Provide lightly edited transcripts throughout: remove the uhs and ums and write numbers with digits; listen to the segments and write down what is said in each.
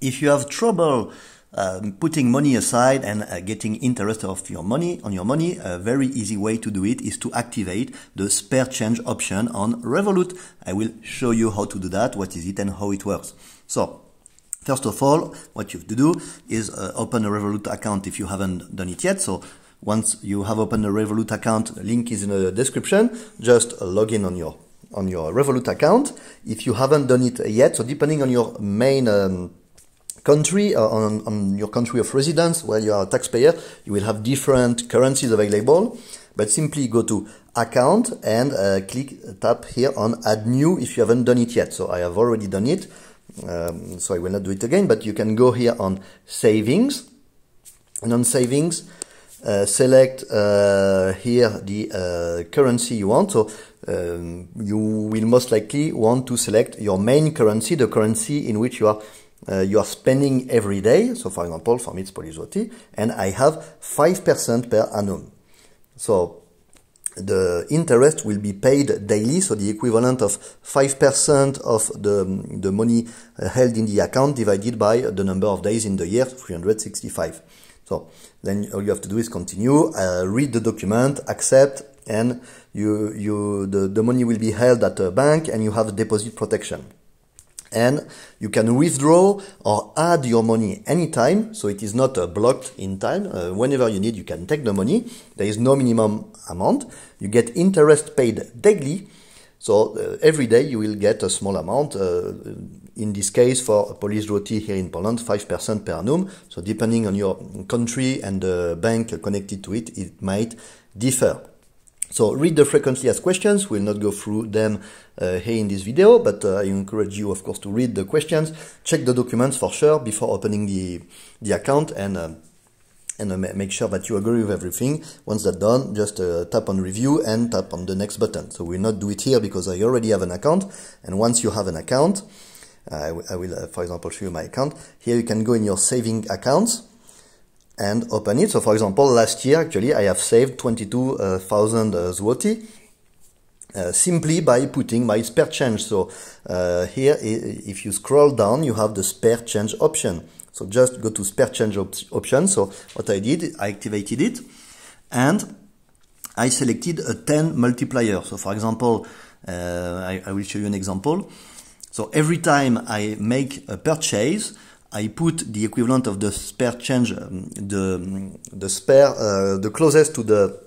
If you have trouble putting money aside and getting interest of your money on your money, a very easy way to do it is to activate the spare change option on Revolut. I will show you how to do that, what is it and how it works. So first of all, what you have to do is open a Revolut account if you haven't done it yet. So once you have opened a Revolut account, the link is in the description. Just log in on your Revolut account. If you haven't done it yet, so depending on your main country, on your country of residence, where you are a taxpayer, you will have different currencies available. But simply go to account and tap here on add new if you haven't done it yet. So I have already done it, so I will not do it again, but you can go here on savings, and on savings select here the currency you want. So you will most likely want to select your main currency, the currency in which you are spending every day. So for example, for me it's Polish Zloty, and I have 5% per annum. So the interest will be paid daily, so the equivalent of 5% of the money held in the account divided by the number of days in the year, 365. So then all you have to do is continue, read the document, accept, and the money will be held at a bank and you have deposit protection. And you can withdraw or add your money anytime, so it is not blocked in time. Whenever you need, you can take the money. There is no minimum amount. You get interest paid daily, so every day you will get a small amount. In this case, for Polish Zloty here in Poland, 5% per annum. So depending on your country and the bank connected to it, it might differ. So read the frequently asked questions. We'll not go through them here in this video, but I encourage you, of course, to read the questions. Check the documents for sure before opening the account, and make sure that you agree with everything. Once that's done, just tap on review and tap on the next button. So we'll not do it here because I already have an account. And once you have an account, I will, for example, show you my account. Here you can go in your saving accounts and open it. So for example, last year, actually, I have saved 22,000 zloty simply by putting my spare change. So here, if you scroll down, you have the spare change option. So just go to spare change option. So what I did, I activated it and I selected a 10 multiplier. So for example, I will show you an example. So every time I make a purchase, I put the equivalent of the spare change, the closest to the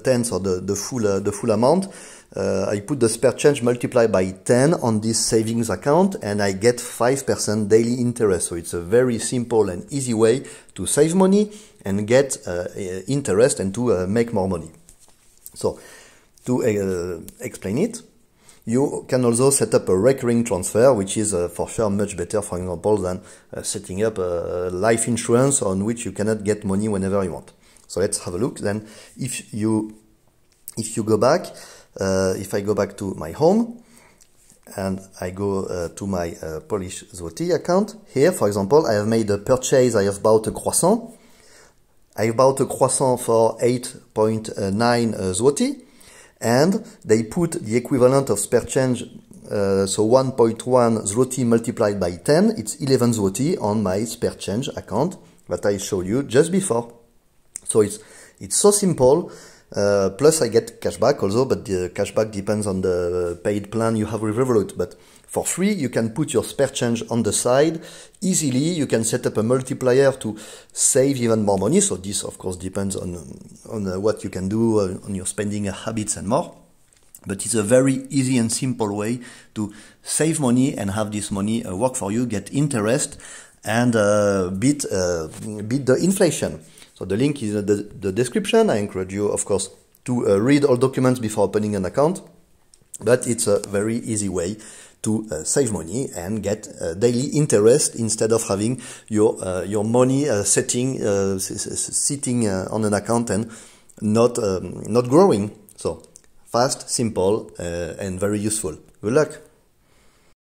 tens or the full amount. I put the spare change multiplied by 10 on this savings account, and I get 5% daily interest. So it's a very simple and easy way to save money and get interest and to make more money. So to explain it, you can also set up a recurring transfer, which is for sure much better, for example, than setting up a life insurance on which you cannot get money whenever you want. So let's have a look. Then if you go back, if I go back to my home and I go to my Polish Zloty account, here, for example, I have made a purchase. I have bought a croissant. I bought a croissant for 8.9 zloty. And they put the equivalent of spare change, so 1.1 zloty multiplied by 10, it's 11 zloty on my spare change account that I showed you just before. So it's so simple, plus I get cashback also, but the cashback depends on the paid plan you have with Revolut. But for free, you can put your spare change on the side easily. You can set up a multiplier to save even more money. So this, of course, depends on what you can do on your spending habits and more. But it's a very easy and simple way to save money and have this money work for you, get interest, and beat the inflation. So the link is in the description. I encourage you, of course, to read all documents before opening an account. But it's a very easy way to save money and get daily interest instead of having your money sitting on an account and not growing. So fast, simple, and very useful. Good luck.